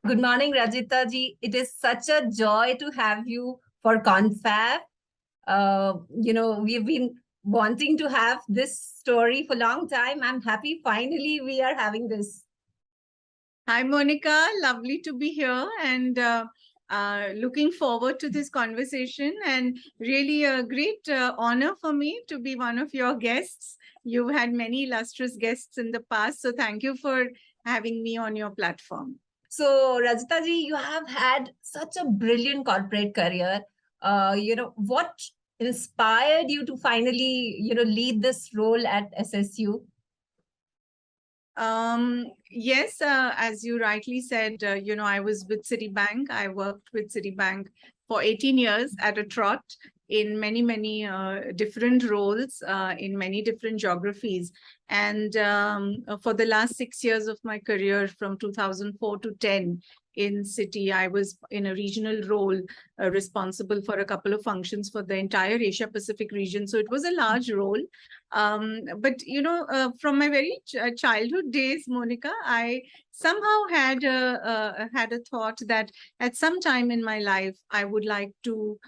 Good morning, Rajita ji. It is such a joy to have you for Confab. We've been wanting to have this story for a long time. I'm happy finally we are having this. Hi, Monica. Lovely to be here and looking forward to this conversation, and really a great honor for me to be one of your guests. You've had many illustrious guests in the past, so thank you for having me on your platform. So, Rajita ji, you have had such a brilliant corporate career. What inspired you to finally, lead this role at SSU? Yes, as you rightly said, I was with Citibank. I worked with Citibank for 18 years at a trot in many, many different roles in many different geographies. And for the last 6 years of my career, from 2004 to 10 in Citi, I was in a regional role responsible for a couple of functions for the entire Asia Pacific region. So it was a large role. But from my very childhood days, Monica, I somehow had a thought that at some time in my life I would like to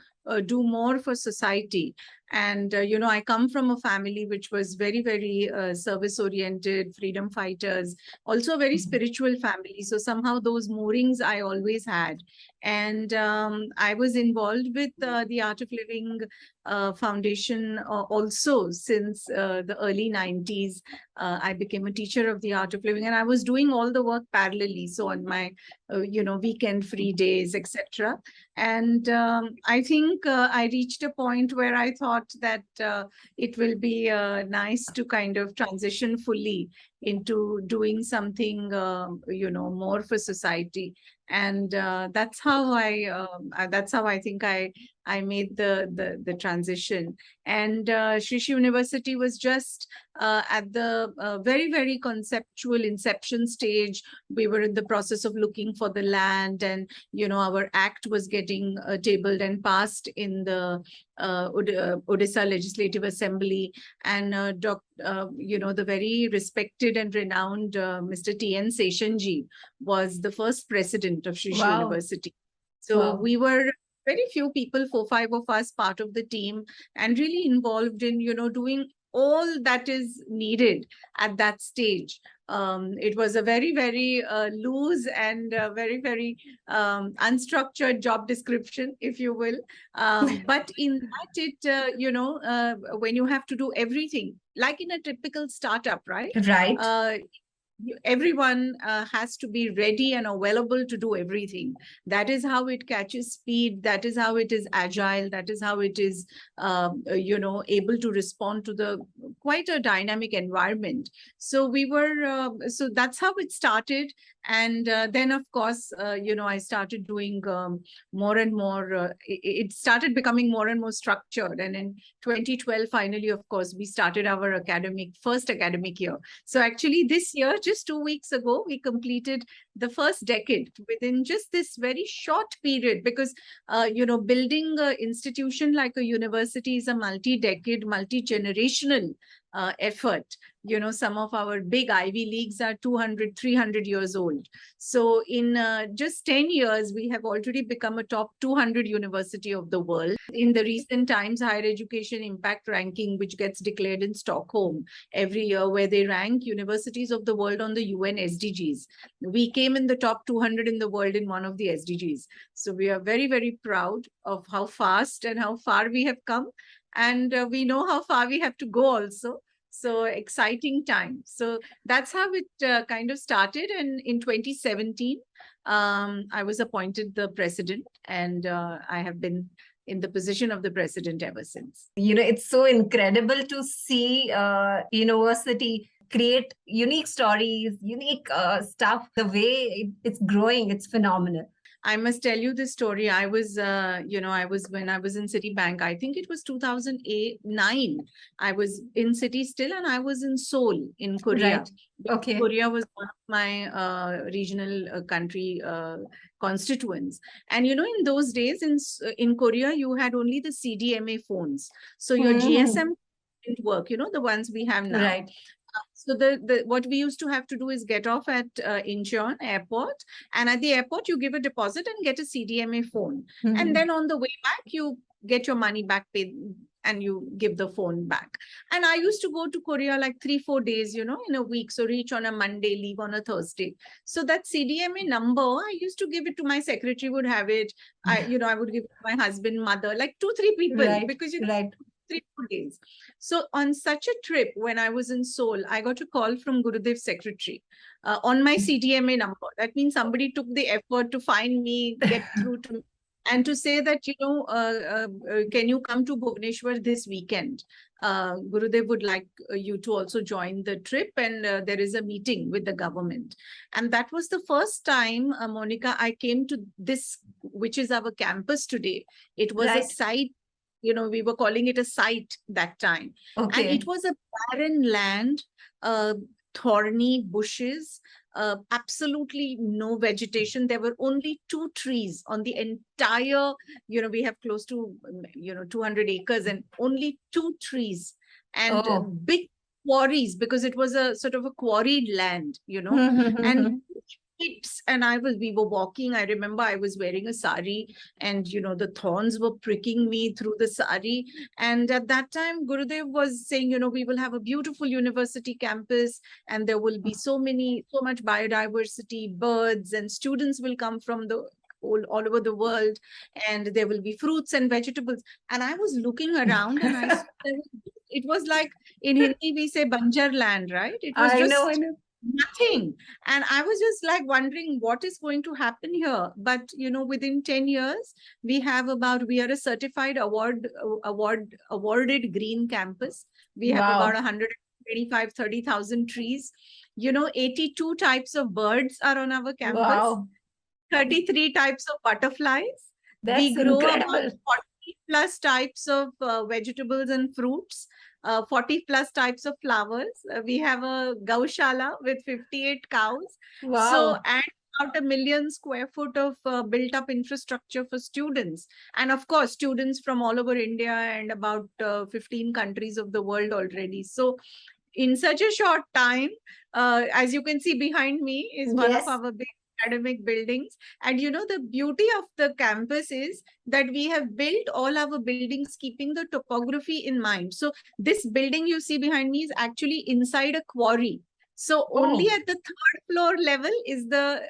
do more for society. And I come from a family which was very, very service oriented, freedom fighters, also a very spiritual family. So somehow those moorings I always had. And I was involved with the Art of Living Foundation also since the early 90s. I became a teacher of the Art of Living, and I was doing all the work parallelly. So on my, weekend free days, etc. And I think I reached a point where I thought that it will be nice to kind of transition fully into doing something, more for society. And that's how I think I made the transition. And Shishi University was just at the very, very conceptual inception stage. We were in the process of looking for the land, and our act was getting tabled and passed in the Odisha Legislative Assembly. And the very respected and renowned Mr. T.N. Seshanji was the first president of Shishi Wow. University. So Wow. we were very few people, 4-5 of us, part of the team, and really involved in doing all that is needed at that stage. It was a very, very loose and very, very unstructured job description, if you will. But in that, when you have to do everything, like in a typical startup, right? Right. Everyone has to be ready and available to do everything. That is how it catches speed. That is how it is agile. That is how it is, able to respond to the quite a dynamic environment. So so that's how it started. And then, of course, I started doing more and more. It started becoming more and more structured. And in 2012, finally, of course, we started our first academic year. So actually this year, just 2 weeks ago, we completed the first decade within just this very short period, because, building an institution like a university is a multi-decade, multi-generational effort. Some of our big Ivy Leagues are 200, 300 years old. So in just 10 years, we have already become a top 200 university of the world. In the recent times, Higher Education Impact Ranking, which gets declared in Stockholm every year, where they rank universities of the world on the UN SDGs. We came in the top 200 in the world in one of the SDGs. So we are very, very proud of how fast and how far we have come. And we know how far we have to go also. So exciting time. So that's how it kind of started. And in 2017, I was appointed the president, and I have been in the position of the president ever since. It's so incredible to see university create unique stories, unique stuff. The way it's growing, it's phenomenal. I must tell you this story. I was, when I was in Citibank, I think it was 2008, 9. I was in City still, and I was in Seoul in Korea. Right. Okay. Korea was one of my regional country constituents. And, in those days in Korea, you had only the CDMA phones. So your GSM didn't work, the ones we have now. Right. So what we used to have to do is get off at Incheon airport, and at the airport you give a deposit and get a CDMA phone, and then on the way back you get your money back paid and you give the phone back. And I used to go to Korea like 3-4 days, in a week. So reach on a Monday, leave on a Thursday. So that CDMA number, I used to give it to my secretary, would have it. I would give it to my husband, mother, like 2-3 people, Right. because 3-4 days. So on such a trip, when I was in Seoul, I got a call from Gurudev's secretary on my CDMA number. That means somebody took the effort to find me, get through to me, and to say that, can you come to Bhubaneswar this weekend? Gurudev would like you to also join the trip, and there is a meeting with the government. And that was the first time, Monica, I came to this, which is our campus today. It was a site. We were calling it a site that time. Okay. And it was a barren land, thorny bushes, absolutely no vegetation. There were only 2 trees on the entire, we have close to, 200 acres, and only 2 trees, and big quarries, because it was a sort of a quarried land, and and we were walking. I remember I was wearing a sari, and the thorns were pricking me through the sari. And at that time, Gurudev was saying, we will have a beautiful university campus, and there will be so much biodiversity, birds, and students will come from all over the world, and there will be fruits and vegetables. And I was looking around, and it was like, in Hindi we say banjar land, right? It was I know. Nothing. And I was just like wondering what is going to happen here. But within 10 years, we are a certified awarded green campus. We have about 125-30,000 trees. 82 types of birds are on our campus. Wow. 33 types of butterflies. We grow about 40 plus types of vegetables and fruits. 40 plus types of flowers. We have a gaushala with 58 cows. Wow. So, and about 1 million square foot of built up infrastructure for students. And of course, students from all over India and about 15 countries of the world already. So in such a short time, as you can see behind me is one of our big academic buildings. And the beauty of the campus is that we have built all our buildings keeping the topography in mind. So this building you see behind me is actually inside a quarry. So only at the 3rd floor level is the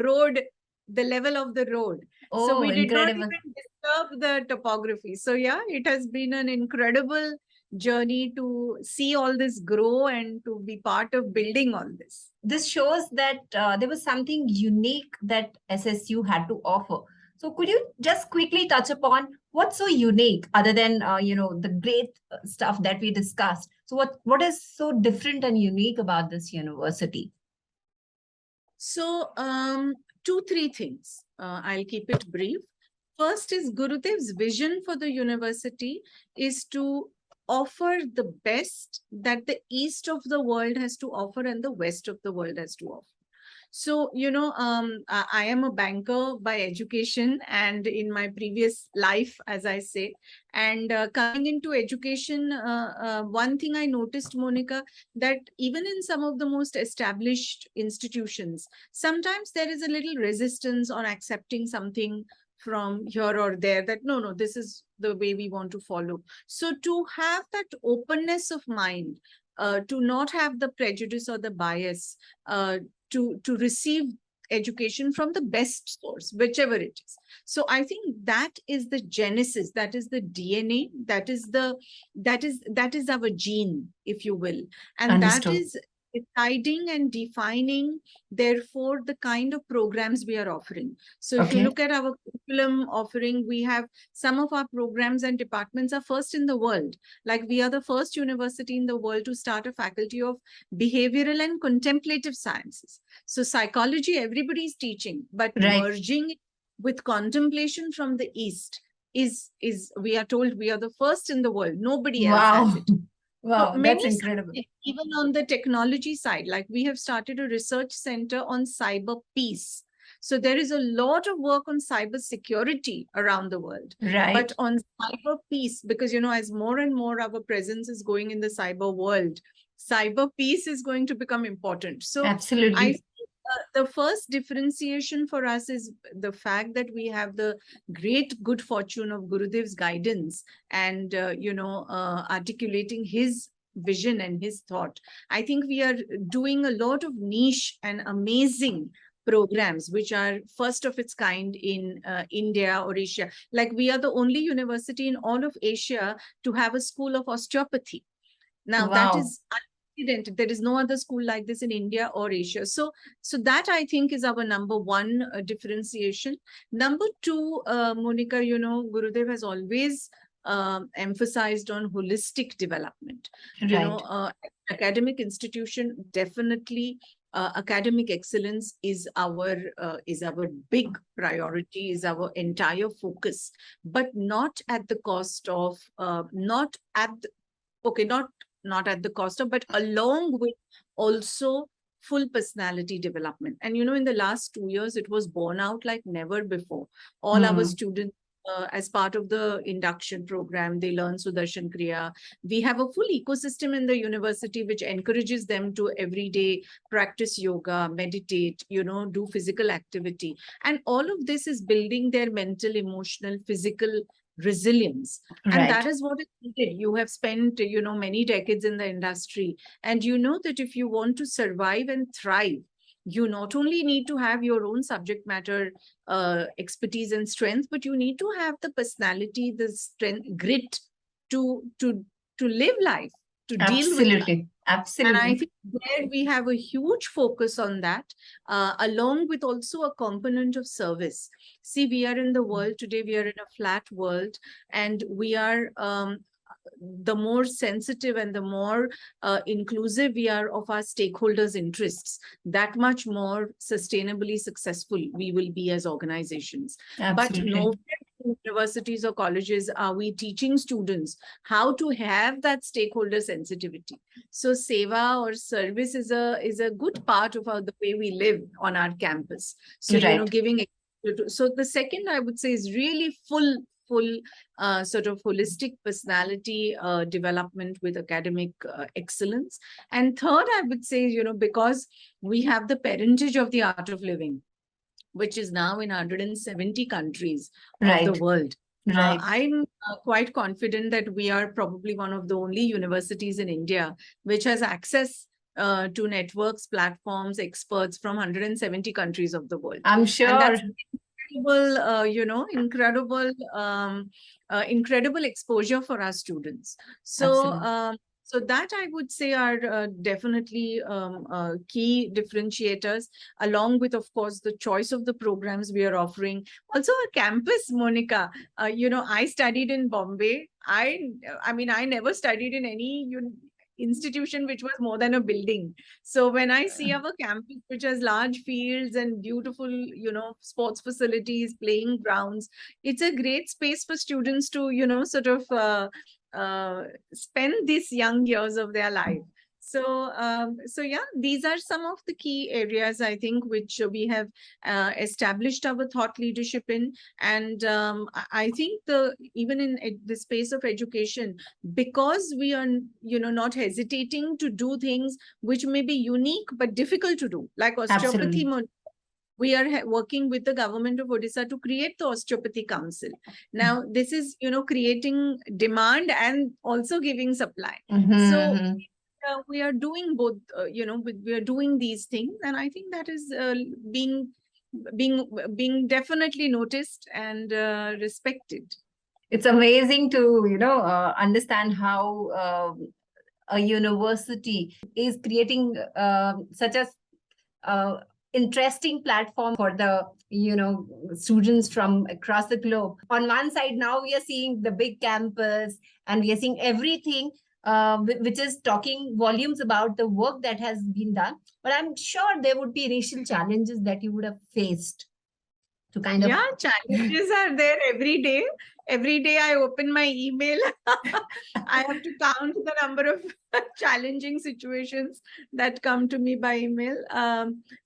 road, the level of the road. So we did not even disturb the topography. So yeah, it has been an incredible journey to see all this grow and to be part of building all this. This shows that there was something unique that SSU had to offer. So could you just quickly touch upon what's so unique other than, the great stuff that we discussed? So what is so different and unique about this university? So 2-3 things. I'll keep it brief. First is Gurudev's vision for the university is to offer the best that the east of the world has to offer and the west of the world has to offer. So, I am a banker by education and in my previous life, as I say, and coming into education, one thing I noticed, Monica, that even in some of the most established institutions, sometimes there is a little resistance on accepting something from here or there, that no, this is the way we want to follow. So to have that openness of mind, to not have the prejudice or the bias, to receive education from the best source, whichever it is. So I think that is the genesis, that is the DNA, that is our gene, if you will. And Understood. That is deciding and defining, therefore, the kind of programs we are offering. So if you Okay. look at our curriculum offering, we have some of our programs and departments are first in the world. Like we are the first university in the world to start a faculty of behavioral and contemplative sciences. So psychology, everybody is teaching, but Right. merging with contemplation from the East is we are told we are the first in the world. Nobody else has Wow. it. So Wow, that's many incredible. subjects, even on the technology side, like we have started a research center on cyber peace. So there is a lot of work on cyber security around the world. Right. But on cyber peace, because as more and more our presence is going in the cyber world, cyber peace is going to become important. So Absolutely. I the first differentiation for us is the fact that we have the great good fortune of Gurudev's guidance and articulating his vision and his thought. I think we are doing a lot of niche and amazing programs which are first of its kind in India or Asia. Like we are the only university in all of Asia to have a school of osteopathy. Now that Wow. is unprecedented. There is no other school like this in India or Asia. So that I think is our number one differentiation. Number two, Monica, Gurudev has always emphasized on holistic development. Right. Academic institution definitely. Academic excellence is our big priority, is our entire focus, but not at the cost of not at the, okay, not at the cost of, but along with also full personality development. And in the last 2 years, it was borne out like never before. All our students, as part of the induction program, they learn Sudarshan Kriya. We have a full ecosystem in the university which encourages them to every day practice yoga, meditate, do physical activity. And all of this is building their mental, emotional, physical resilience. And that Right. is what is needed. You have spent, many decades in the industry, and you know that if you want to survive and thrive, you not only need to have your own subject matter expertise and strength, but you need to have the personality, the strength, grit to live life, to deal with life. Absolutely. And I Absolutely. think there we have a huge focus on that, along with also a component of service. See, we are in the world today, we are in a flat world, and we are the more sensitive and the more inclusive we are of our stakeholders' interests, that much more sustainably successful we will be as organizations. But Absolutely. no universities or colleges are we teaching students how to have that stakeholder sensitivity. So seva or service is a good part of the way we live on our campus. So Right. giving. So the second I would say is really full sort of holistic personality development with academic excellence. And third, I would say, because we have the parentage of the art of living, which is now in 170 countries of the Right. world. Right. I'm quite confident that we are probably one of the only universities in India which has access to networks, platforms, experts from 170 countries of the world. I'm And sure. that's incredible exposure for our students. So Absolutely. so that I would say are definitely key differentiators, along with, of course, the choice of the programs we are offering. Also, our campus, Monica. I studied in Bombay. I mean, I never studied in any institution which was more than a building. So when I see our campus, which has large fields and beautiful, sports facilities, playing grounds, it's a great space for students to, sort of spend these young years of their life. So yeah, these are some of the key areas I think which we have established our thought leadership in. And I think even in the space of education, because we are not hesitating to do things which may be unique but difficult to do, like osteopathy. Absolutely. We are working with the government of Odisha to create the Osteopathy Council. Now, this is, creating demand and also giving supply. So we are doing both, we are doing these things. And I think that is being definitely noticed and respected. It's amazing to, understand how a university is creating such a uh, interesting platform for the students from across the globe. On one side, now we are seeing the big campus, and we are seeing everything which is talking volumes about the work that has been done. But I'm sure there would be initial challenges that you would have faced to kind of. Yeah, challenges are there every day. Every day I open my email, I have to count the number of challenging situations that come to me by email.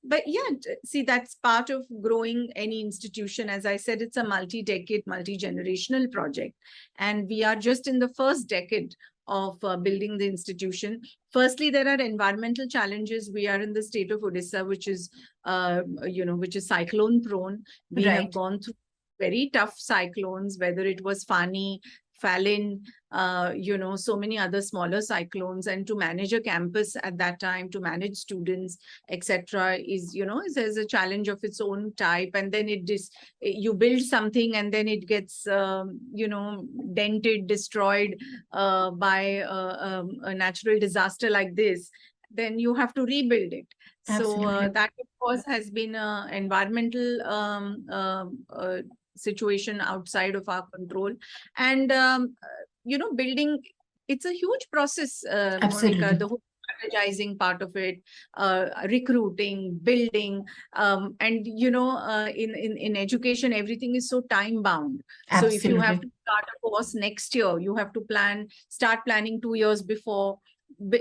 But yeah, see, that's part of growing any institution. As I said, it's a multi-decade, multi-generational project. And we are just in the first decade of building the institution. Firstly, there are environmental challenges. We are in the state of Odisha, which is which is cyclone prone. We have Right. gone through very tough cyclones, whether it was Fani, Fallon, so many other smaller cyclones, and to manage a campus at that time, to manage students, etc., is there's a challenge of its own type. And then you build something, and then it gets dented, destroyed by a natural disaster like this. Then you have to rebuild it. So Absolutely. that, of course, has been an environmental situation outside of our control. And, building, it's a huge process, Monica, Absolutely. the whole strategizing part of it, recruiting, building, and, in education, everything is so time bound. So if you have Absolutely. to start a course next year, you have to start planning 2 years before.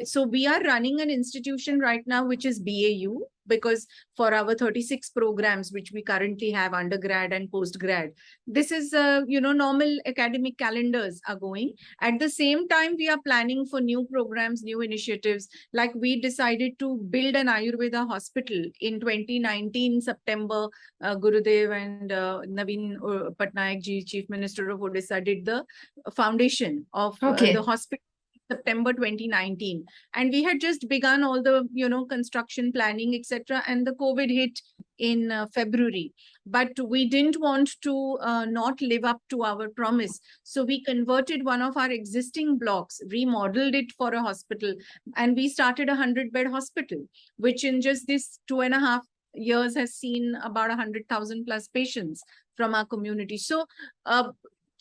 So we are running an institution right now, which is BAU, because for our 36 programs, which we currently have, undergrad and postgrad, this is, normal academic calendars are going. At the same time, we are planning for new programs, new initiatives. Like we decided to build an Ayurveda hospital in 2019, September. Gurudev and Naveen Patnaik ji, Chief Minister of Odisha, did the foundation of the hospital. September 2019, and we had just begun all the construction planning, etc., and the COVID hit in February. But we didn't want to not live up to our promise, so we converted one of our existing blocks, remodeled it for a hospital, and we started a 100-bed hospital, which in just this 2.5 years has seen about 100,000 plus patients from our community. So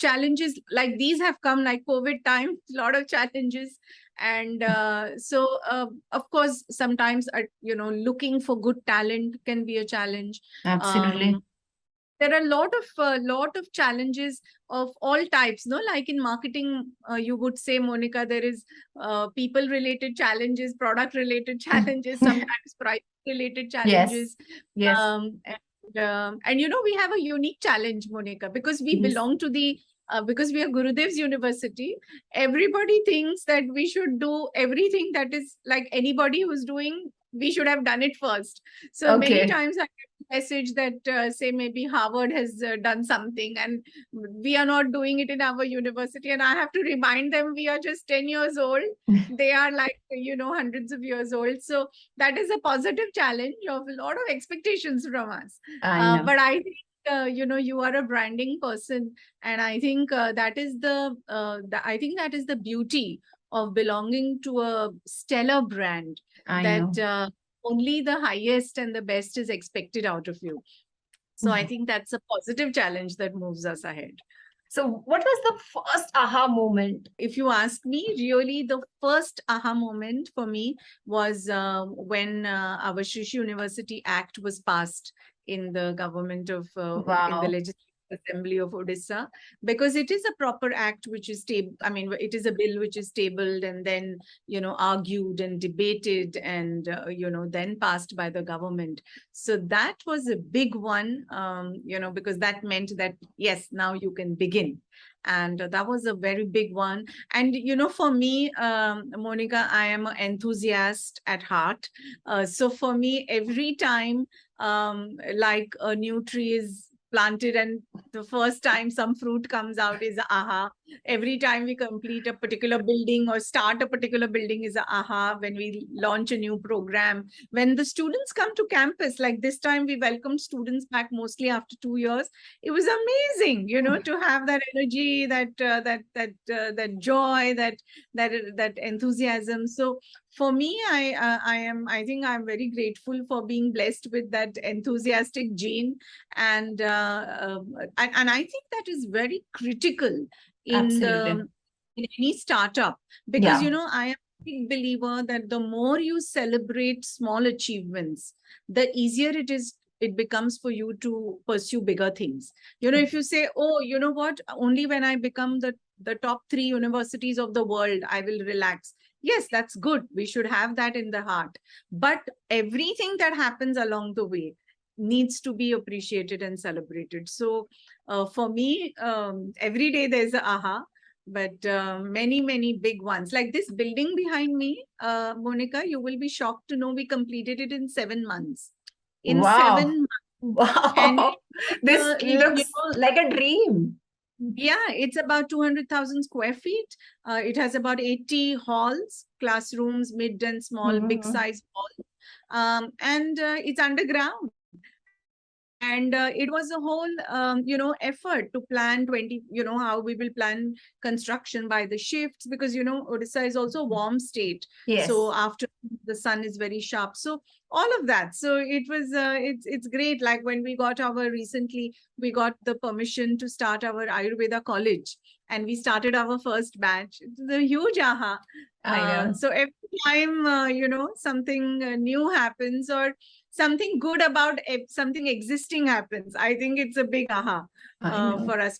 challenges like these have come, like COVID time, a lot of challenges. And so of course, sometimes looking for good talent can be a challenge. Absolutely. There are a lot of challenges of all types, no? Like in marketing, you would say, Monica, there is people related challenges, product related challenges, sometimes price related challenges. Yes. And we have a unique challenge, Monica, because we belong to the because we are Gurudev's university. Everybody thinks that we should do everything that is like anybody who's doing, we should have done it first. So many times I get a message that say maybe Harvard has done something and we are not doing it in our university, and I have to remind them we are just 10 years old. They are like hundreds of years old. So that is a positive challenge of a lot of expectations from us. But I think you are a branding person, and I think that is the beauty of belonging to a stellar brand. Only the highest and the best is expected out of you. So I think that's a positive challenge that moves us ahead. So what was the first aha moment? If you ask me, really the first aha moment for me was when our Shish University Act was passed in the government of, in the Legislative Assembly of Odisha, because it is a proper act which is stable. I mean, it is a bill which is tabled and then, argued and debated and, then passed by the government. So that was a big one, because that meant that, yes, now you can begin. And that was a very big one. And, for me, Monica, I am an enthusiast at heart. So for me, every time like a new tree is planted, and the first time some fruit comes out is a aha. Every time we complete a particular building or start a particular building is a aha. When we launch a new program, when the students come to campus, like this time we welcomed students back mostly after 2 years. It was amazing, to have that energy, that joy, that enthusiasm. So for me, I think I'm very grateful for being blessed with that enthusiastic gene, and I think that is very critical in Absolutely. any startup, because Yeah. I am a big believer that the more you celebrate small achievements, the easier it becomes for you to pursue bigger things. If you say, oh, you know what, only when I become the top 3 universities of the world I will relax. Yes, that's good. We should have that in the heart. But everything that happens along the way needs to be appreciated and celebrated. So for me, every day there's a aha, but many, many big ones. Like this building behind me, Monica, you will be shocked to know we completed it in 7 months. In Wow. 7 months. And Wow. This looks like a dream. yeah, it's about 200,000 square feet. It has about 80 halls, classrooms, mid and small, big Mhm. size halls. And it's underground. And it was a whole, effort to plan 20, how we will plan construction by the shifts, because, Odisha is also a warm state. So Yes. after the sun is very sharp. So all of that. So it was, it's great. Like when we got the permission to start our Ayurveda college, and we started our first batch. It was a huge aha. I know. So every time, something new happens, or something good about something existing happens, I think it's a big aha I know. for us.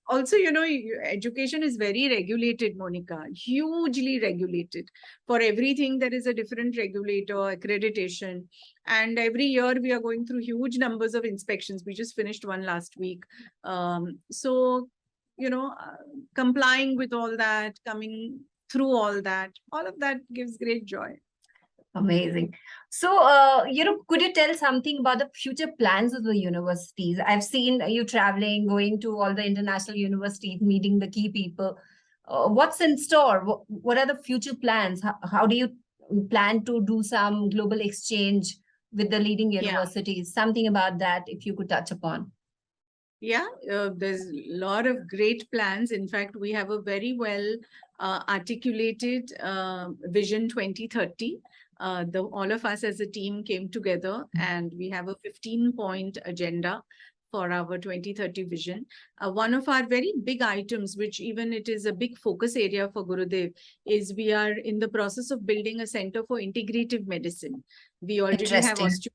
Also, education is very regulated, Monica, hugely regulated. For everything, there is a different regulator, accreditation. And every year we are going through huge numbers of inspections. We just finished one last week. So, complying with all that, coming through all of that gives great joy. Amazing. So, could you tell something about the future plans of the universities? I've seen you traveling, going to all the international universities, meeting the key people. What's in store? What are the future plans? How do you plan to do some global exchange with the leading Yeah. universities? Something about that, if you could touch upon. Yeah, there's a lot of great plans. In fact, we have a very well articulated Vision 2030. All of us as a team came together, and we have a 15-point agenda for our 2030 vision. One of our very big items, which even it is a big focus area for Gurudev, is we are in the process of building a center for integrative medicine. We already have Interesting.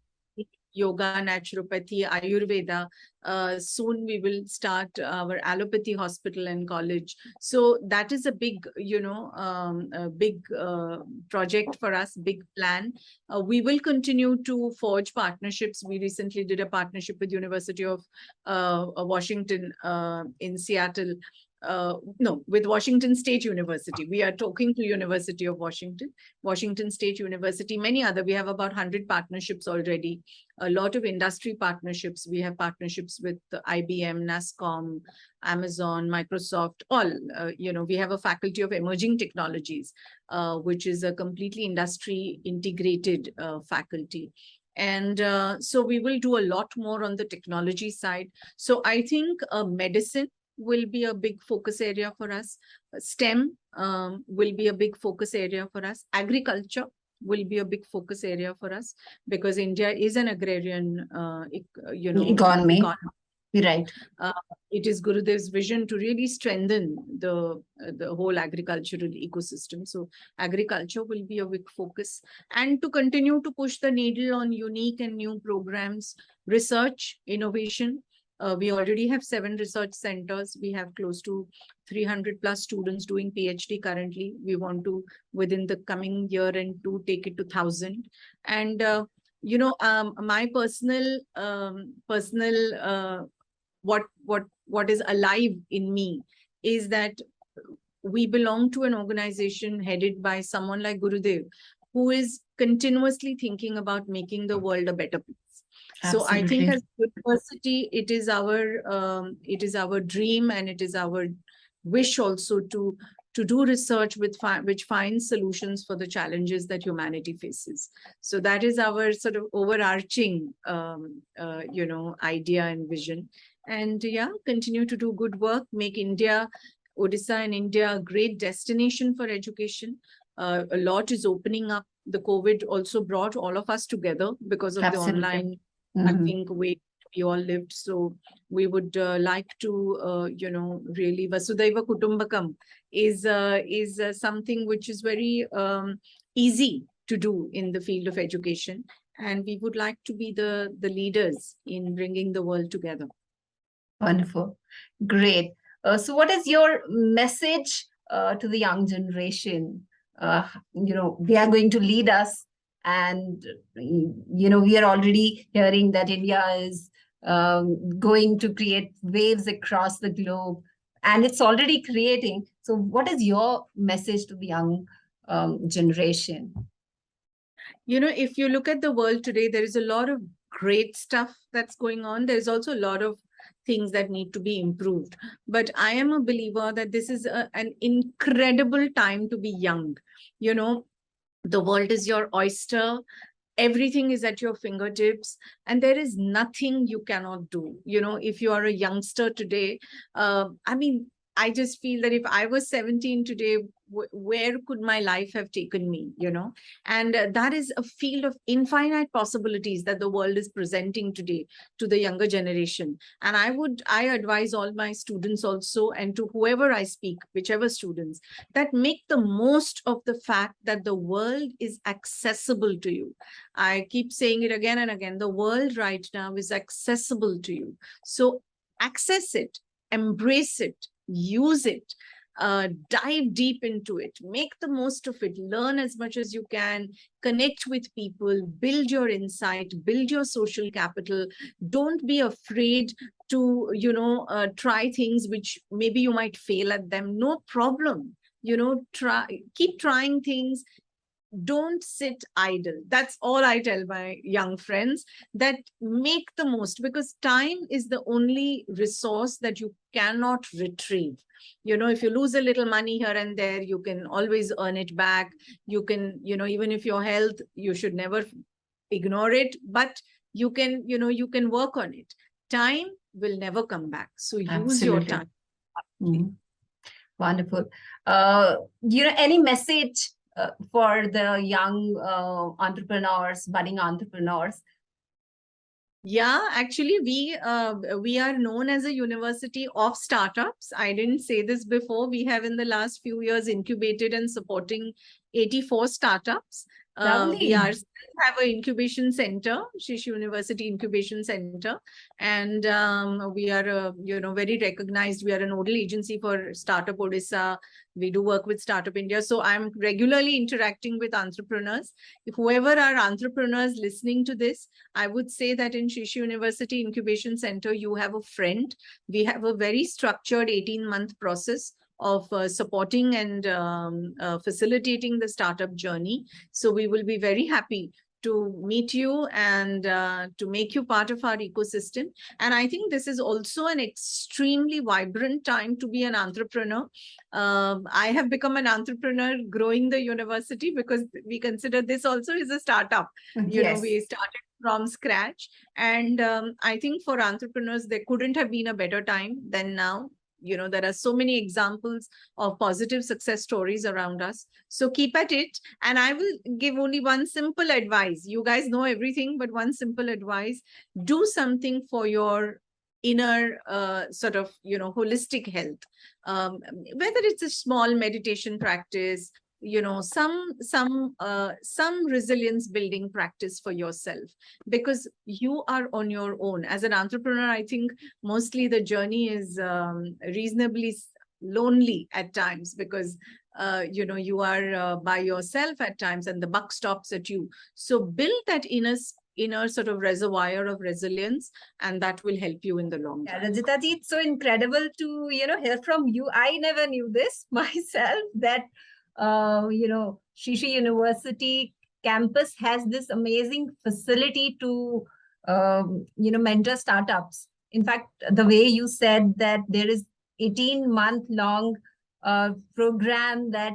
yoga, naturopathy, Ayurveda. Soon we will start our allopathy hospital and college. So that is a big, a big project for us, big plan. We will continue to forge partnerships. We recently did a partnership with University of Washington in Seattle. No, with Washington State University. We are talking to University of Washington, Washington State University, many other. We have about 100 partnerships already. A lot of industry partnerships. We have partnerships with IBM, NASCOM, Amazon, Microsoft, all. We have a faculty of emerging technologies, which is a completely industry integrated faculty. And so we will do a lot more on the technology side. So I think medicine will be a big focus area for us. STEM will be a big focus area for us. Agriculture will be a big focus area for us, because India is an agrarian, Economy. Right. It is Gurudev's vision to really strengthen the whole agricultural ecosystem. So agriculture will be a big focus, and to continue to push the needle on unique and new programs, research, innovation. We already have 7 research centers. We have close to 300 plus students doing PhD currently. We want to, within the coming year and two, take it to 1,000. And, my personal, what is alive in me is that we belong to an organization headed by someone like Gurudev, who is continuously thinking about making the world a better place. So I think Absolutely. as a university, it is our dream, and it is our wish also to do research which finds solutions for the challenges that humanity faces. So that is our sort of overarching idea and vision. And yeah, continue to do good work, make Odisha and India a great destination for education. A lot is opening up. The COVID also brought all of us together because of the Absolutely. online, I think, way we all lived. So we would like to, really Vasudhaiva Kutumbakam is something which is very easy to do in the field of education, and we would like to be the leaders in bringing the world together. Wonderful. Great. So what is your message to the young generation? They are going to lead us, and we are already hearing that India is going to create waves across the globe, and it's already creating. So what is your message to the young generation? If you look at the world today, there is a lot of great stuff that's going on. There's also a lot of things that need to be improved. But I am a believer that this is an incredible time to be young. The world is your oyster. Everything is at your fingertips, and there is nothing you cannot do. If you are a youngster today, I just feel that if I was 17 today, where could my life have taken me? And that is a field of infinite possibilities that the world is presenting today to the younger generation. And I advise all my students also, and to whoever I speak, whichever students, that make the most of the fact that the world is accessible to you. I keep saying it again and again. The world right now is accessible to you. So access it, embrace it, use it, dive deep into it, make the most of it, learn as much as you can, connect with people, build your insight, build your social capital. Don't be afraid to, try things which maybe you might fail at them. No problem. Keep trying things. Don't sit idle. That's all I tell my young friends, that make the most, because time is the only resource that you cannot retrieve. If you lose a little money here and there, you can always earn it back. You can, even if your health, you should never ignore it, but you can work on it. Time will never come back. So use your time. Wonderful. Any message for the young entrepreneurs, budding entrepreneurs? Yeah, actually, we are known as a university of startups. I didn't say this before. We have in the last few years incubated and supporting 84 startups. We have an incubation center, Shish University Incubation Center, and we are, very recognized. We are a nodal agency for Startup Odisha. We do work with Startup India. So I'm regularly interacting with entrepreneurs. If whoever are entrepreneurs listening to this, I would say that in Shish University Incubation Center, you have a friend. We have a very structured 18-month process of supporting and facilitating the startup journey. So we will be very happy to meet you and to make you part of our ecosystem. And I think this is also an extremely vibrant time to be an entrepreneur. I have become an entrepreneur growing the university, because we consider this also is a startup. Yes. We started from scratch. And I think for entrepreneurs, there couldn't have been a better time than now. There are so many examples of positive success stories around us. So keep at it. And I will give only one simple advice. You guys know everything, but one simple advice: do something for your inner sort of, holistic health. Whether it's a small meditation practice, some resilience building practice for yourself, because you are on your own. As an entrepreneur, I think mostly the journey is reasonably lonely at times, because you are by yourself at times, and the buck stops at you. So build that inner sort of reservoir of resilience, and that will help you in the long run. Rajita ji, it's so incredible to hear from you. I never knew this myself, that Shishi University campus has this amazing facility to mentor startups. In fact, the way you said that there is 18-month long program that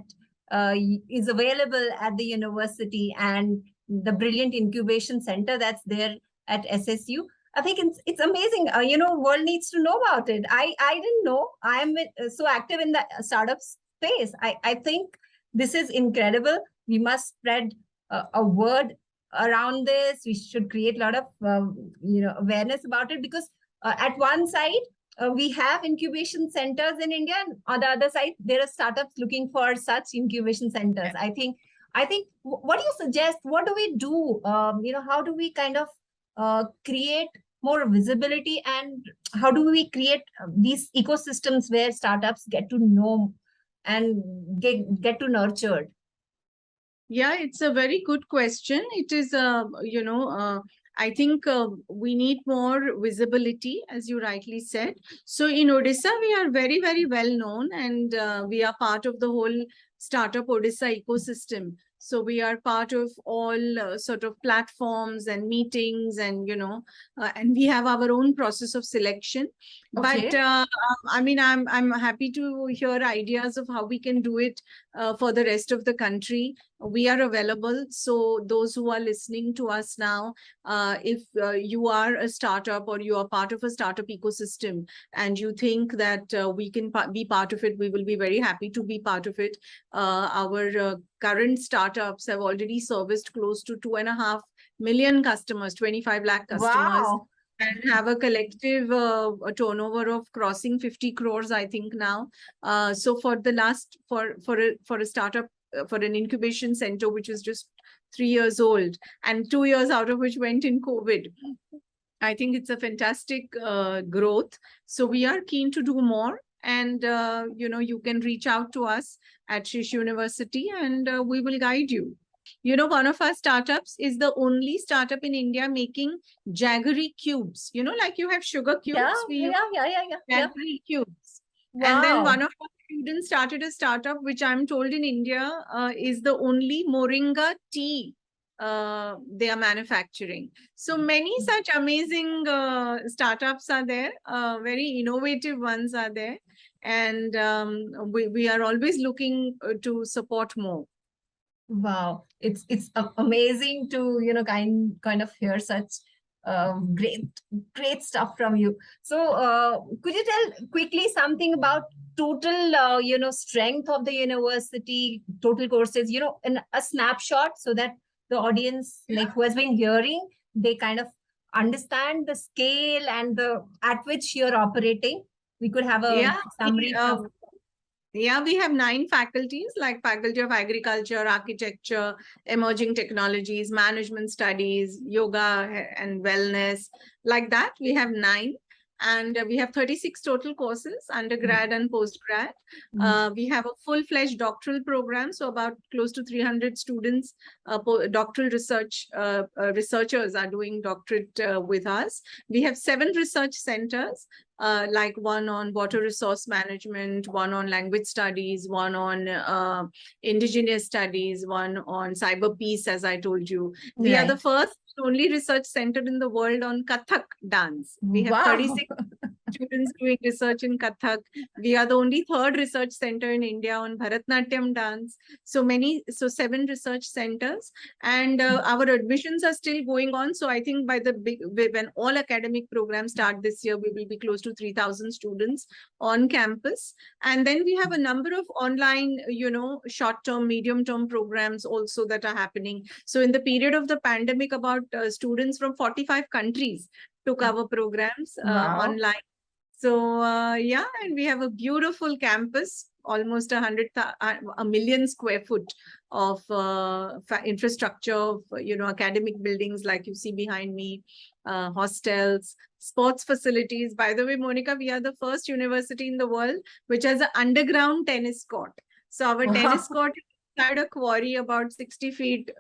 is available at the university, and the brilliant incubation center that's there at SSU. I think it's amazing. World needs to know about it. I didn't know. I'm so active in the startup space. I think this is incredible. We must spread a word around this. We should create a lot of awareness about it, because at one side we have incubation centers in India, and on the other side there are startups looking for such incubation centers. I think what do you suggest? What do we do? How do we kind of create more visibility, and how do we create these ecosystems where startups get to know and get to nurtured? Yeah, it's a very good question. It is, I think we need more visibility, as you rightly said. So in Odisha, we are very, very well known, and we are part of the whole startup Odisha ecosystem. So we are part of all sort of platforms and meetings, and and we have our own process of selection. Okay. But I mean, I'm happy to hear ideas of how we can do it for the rest of the country. We are available. So those who are listening to us now, if you are a startup or you are part of a startup ecosystem and you think that we can be part of it, we will be very happy to be part of it. Our current startups have already serviced close to 2.5 million customers, 25 lakh customers. Wow. And have a collective a turnover of crossing 50 crores, I think now. So for the last, for a startup, for an incubation center, which is just 3 years old, and 2 years out of which went in COVID, I think it's a fantastic growth. So we are keen to do more. And, you can reach out to us at Shish University, and we will guide you. One of our startups is the only startup in India making jaggery cubes. Like you have sugar cubes. Yeah. Jaggery cubes. Wow. And then one of our students started a startup, which I'm told in India is the only moringa tea they are manufacturing. So many such amazing startups are there. Very innovative ones are there. And we are always looking to support more. Wow, it's amazing to kind of hear such great stuff from you. So could you tell quickly something about total strength of the university, total courses, in a snapshot, so that the audience, like who has been hearing, they kind of understand the scale and the at which you're operating. We could have a summary from. Yeah, we have 9 faculties, like Faculty of Agriculture, Architecture, Emerging Technologies, Management Studies, Yoga and Wellness. Like that, we have 9. And we have 36 total courses, undergrad and postgrad. We have a full-fledged doctoral program, so about close to 300 students, doctoral researchers are doing doctorate with us. We have 7 research centers, like one on water resource management, one on language studies, one on indigenous studies, one on cyber peace, as I told you. We are the first only research center in the world on Kathak dance. We have 36 students doing research in Kathak. We are the only 3rd research center in India on Bharatnatyam dance. So 7 research centers, and our admissions are still going on. So I think when all academic programs start this year, we will be close to 3,000 students on campus. And then we have a number of online, short-term, medium-term programs also that are happening. So in the period of the pandemic, about students from 45 countries took our programs online. So and we have a beautiful campus, almost 1 million square foot of infrastructure, academic buildings like you see behind me, hostels, sports facilities. By the way, Monica, we are the first university in the world which has an underground tennis court. So our tennis court is inside a quarry about 60 feet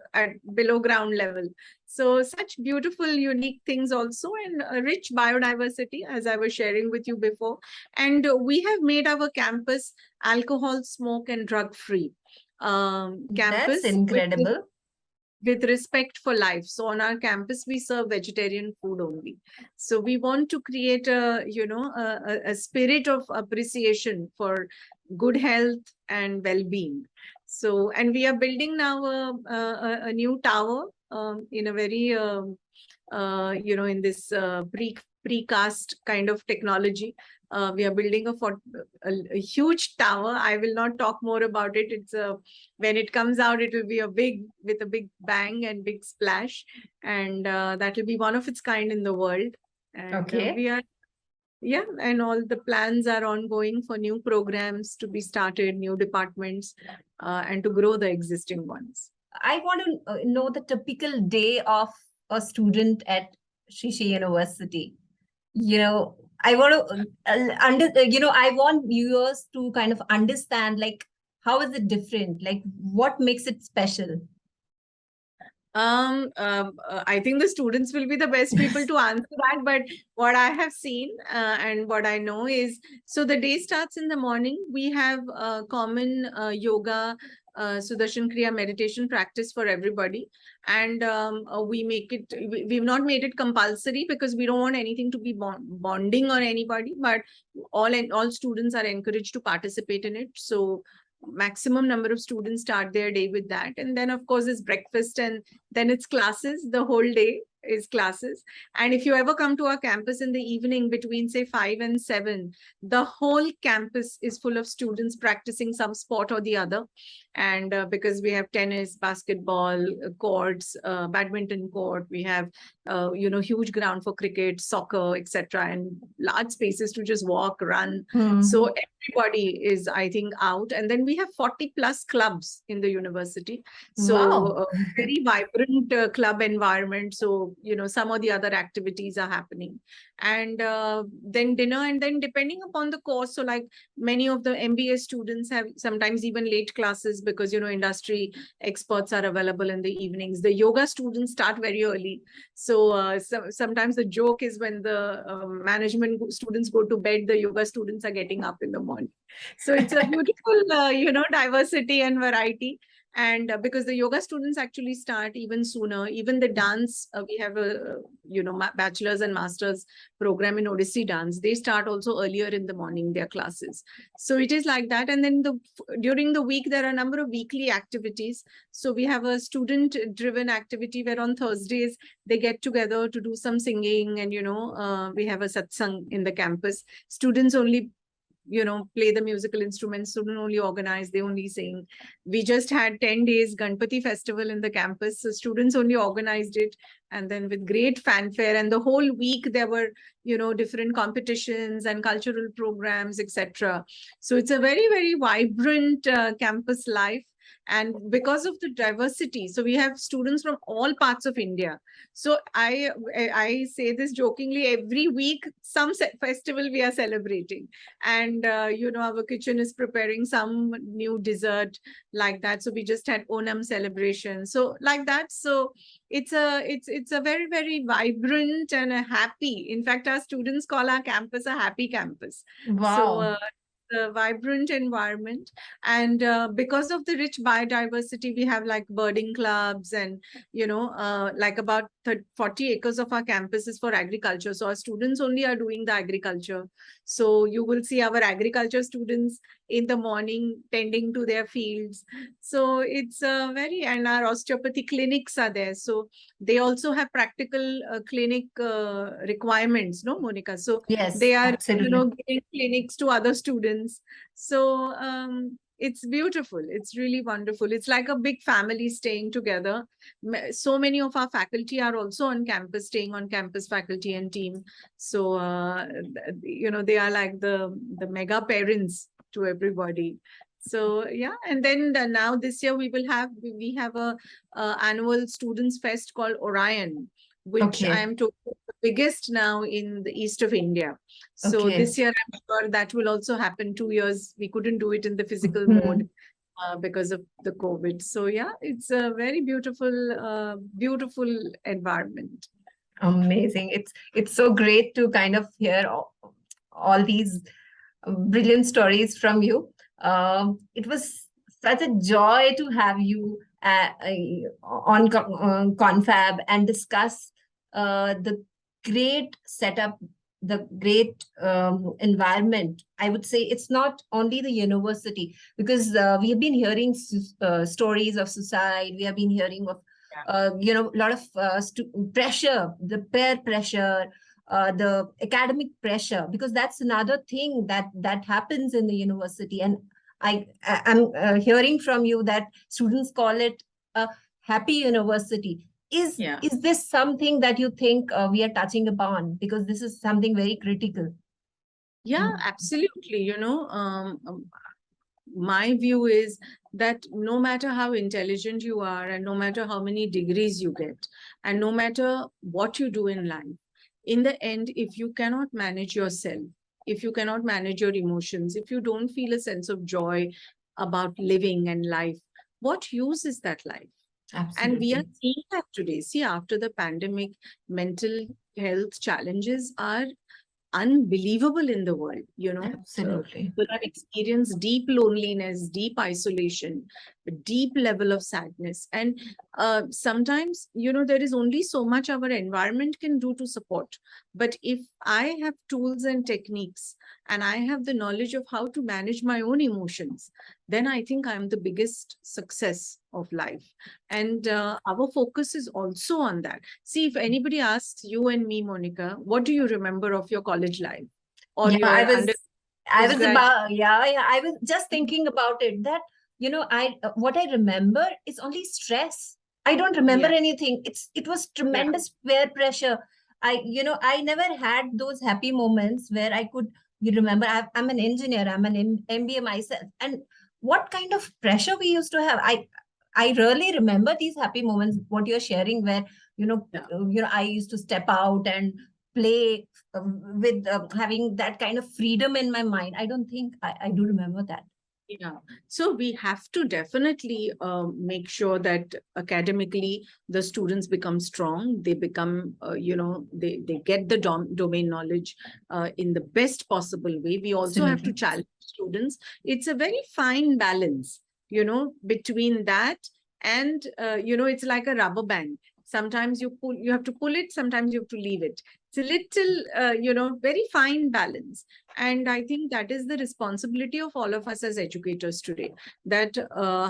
below ground level. So such beautiful, unique things also, and a rich biodiversity, as I was sharing with you before. And we have made our campus alcohol, smoke, and drug-free campus. That's incredible. with respect for life. So on our campus, we serve vegetarian food only. So we want to create a spirit of appreciation for good health and well-being. So, and we are building now a new tower in a very in this precast kind of technology. We are building a huge tower. I will not talk more about it. It's when it comes out, it will be with a big bang and big splash, and that will be one of its kind in the world. And Okay. and all the plans are ongoing for new programs to be started, new departments, and to grow the existing ones. I want to know the typical day of a student at Shisha University. I want to I want viewers to kind of understand, like, how is it different? Like, what makes it special? I think the students will be the best people to answer that. But what I have seen and what I know is, so the day starts in the morning. We have common yoga, Sudarshan Kriya meditation practice for everybody. And we've not made it compulsory because we don't want anything to be bonding on anybody, but all students are encouraged to participate in it. So maximum number of students start their day with that, and then of course it's breakfast, and then it's classes. The whole day is classes. And if you ever come to our campus in the evening between say 5 and 7, the whole campus is full of students practicing some sport or the other. And because we have tennis, basketball courts, badminton court, we have huge ground for cricket, soccer, etc., and large spaces to just walk, run. So everybody is, I think, out. And then we have 40 plus clubs in the university. So Wow. very vibrant club environment. So, some of the other activities are happening. And then dinner, and then depending upon the course. So like many of the MBA students have sometimes even late classes because, industry experts are available in the evenings. The yoga students start very early. So, sometimes the joke is when the management students go to bed, the yoga students are getting up in the morning. So it's a beautiful, diversity and variety. And because the yoga students actually start even sooner, even the dance, we have a bachelor's and master's program in Odissi dance. They start also earlier in the morning, their classes. So it is like that. And then during the week, there are a number of weekly activities. So we have a student driven activity where on Thursdays they get together to do some singing, and we have a satsang in the campus. Students only play the musical instruments, students only organize, they only sing. We just had 10 days Ganpati festival in the campus, so students only organized it, and then with great fanfare. And the whole week there were different competitions and cultural programs, etc. So it's a very, very vibrant campus life. And because of the diversity, so we have students from all parts of India. So I say this jokingly, every week some festival we are celebrating. And our kitchen is preparing some new dessert, like that. So we just had Onam celebration, so like that. So it's a very, very vibrant and a happy, in fact our students call our campus a happy campus. So Wow. the vibrant environment. And because of the rich biodiversity, we have like birding clubs, and like about 40 acres of our campus is for agriculture. So our students only are doing the agriculture. So you will see our agriculture students in the morning tending to their fields. So it's very, and our osteopathy clinics are there. So they also have practical clinic requirements, no, Monica? So Yes, they are, absolutely. giving clinics to other students. So it's beautiful. It's really wonderful. It's like a big family staying together. So many of our faculty are also on campus, staying on campus, faculty and team. So, they are like the mega parents to everybody. So yeah, and then now this year we have a annual students fest called Orion, which I Okay. am told is the biggest now in the east of India. So Okay. this year I'm sure that will also happen. 2 years we couldn't do it in the physical Mhm. mode because of the COVID. So yeah, it's a very beautiful environment. Amazing. It's so great to kind of hear all these brilliant stories from you. It was such a joy to have you on Confab and discuss the great setup, the great environment. I would say it's not only the university, because we have been hearing stories of suicide. We have been hearing of, a lot of pressure, the peer pressure, the academic pressure, because that's another thing that happens in the university. And I'm hearing from you that students call it a happy university. Is this something that you think we are touching upon? Because this is something very critical. Yeah, absolutely. My view is that no matter how intelligent you are, and no matter how many degrees you get, and no matter what you do in life, in the end, if you cannot manage yourself, if you cannot manage your emotions, if you don't feel a sense of joy about living and life, what use is that life? Absolutely. And we are seeing that today. See, after the pandemic, mental health challenges are unbelievable in the world. Absolutely. People have experienced deep loneliness, deep isolation, a deep level of sadness. And sometimes, there is only so much our environment can do to support. But if I have tools and techniques, and I have the knowledge of how to manage my own emotions, then I think I'm the biggest success of life. And our focus is also on that. See, if anybody asks you and me, Monica, what do you remember of your college life? Or your I was just thinking about it, that what I remember is only stress. I don't remember anything. It was tremendous peer pressure. I never had those happy moments where I could, you remember, I'm an engineer, I'm an MBA myself, and what kind of pressure we used to have. I really remember these happy moments, what you're sharing, where I used to step out and play with having that kind of freedom in my mind. I don't think I do remember that. Yeah. So we have to definitely make sure that academically the students become strong. They become, they get the domain knowledge in the best possible way. We also have to challenge students. It's a very fine balance, between that and, it's like a rubber band. Sometimes you have to pull it, sometimes you have to leave it. It's a little, very fine balance. And I think that is the responsibility of all of us as educators today, that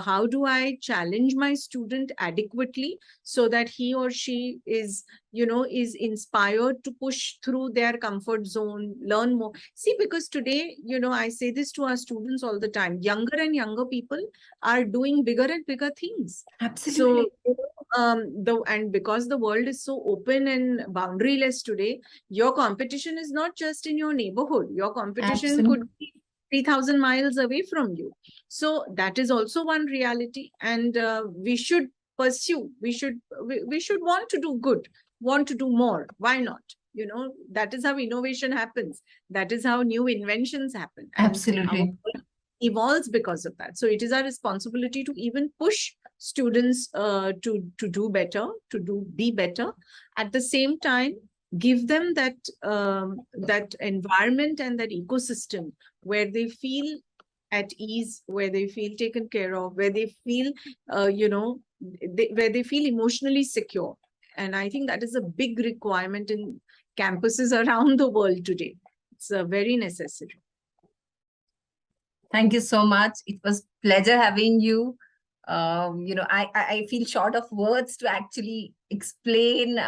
how do I challenge my student adequately so that he or she is inspired to push through their comfort zone, learn more. See, because today, I say this to our students all the time, younger and younger people are doing bigger and bigger things. Absolutely. So, and because the world is so open and boundaryless today, your competition is not just in your neighborhood. Your competition could be 3,000 miles away from you. So that is also one reality, and we should pursue. We should want to do good, want to do more. Why not? That is how innovation happens. That is how new inventions happen. Absolutely. Evolves because of that. So it is our responsibility to even push students to do better, be better. At the same time, give them that that environment and that ecosystem where they feel at ease, where they feel taken care of, where they feel where they feel emotionally secure. And I think that is a big requirement in campuses around the world today. It's very necessary. Thank you so much. It was pleasure having you. I feel short of words to actually explain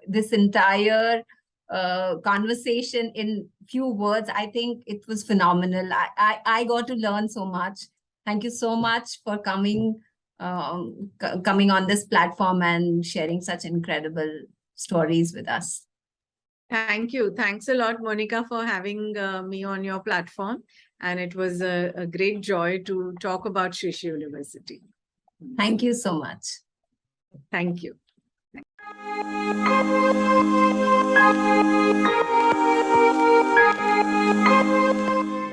this entire conversation in few words. I think it was phenomenal. I got to learn so much. Thank you so much for coming on this platform and sharing such incredible stories with us. Thank you. Thanks a lot, Monica, for having me on your platform. And it was a great joy to talk about Sri Sri University. Thank you so much. Thank you. Thank you.